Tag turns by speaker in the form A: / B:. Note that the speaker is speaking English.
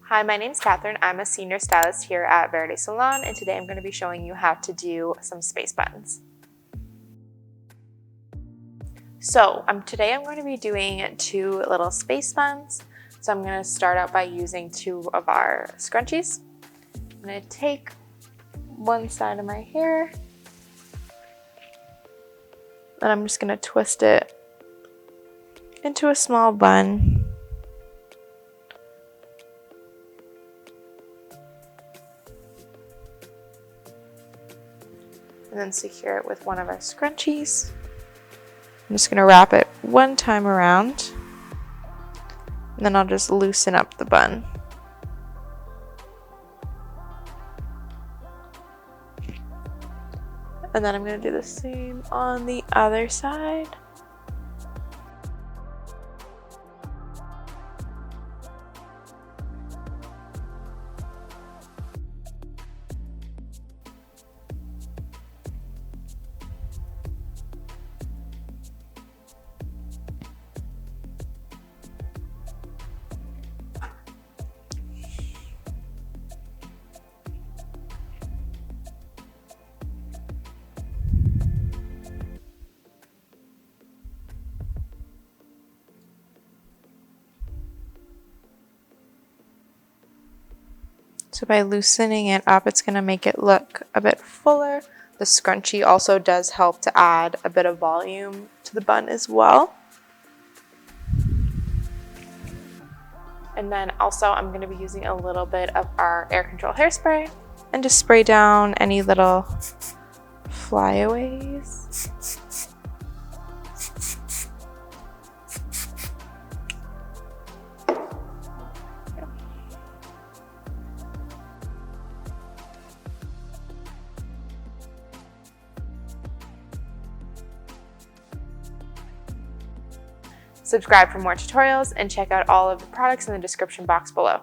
A: Hi, my name's Katherine. I'm a senior stylist here at Verde Salon, and today I'm going to be showing you how to do some space buttons. So today I'm going to be doing two little space buns. So I'm going to start out by using two of our scrunchies. I'm going to take one side of my hair, and I'm just going to twist it into a small bun. And then secure it with one of our scrunchies. I'm just going to wrap it one time around, and then I'll just loosen up the bun. And then I'm going to do the same on the other side. So by loosening it up, it's going to make it look a bit fuller. The scrunchie also does help to add a bit of volume to the bun as well. And then also I'm going to be using a little bit of our air control hairspray and just spray down any little flyaways. Subscribe for more tutorials and check out all of the products in the description box below.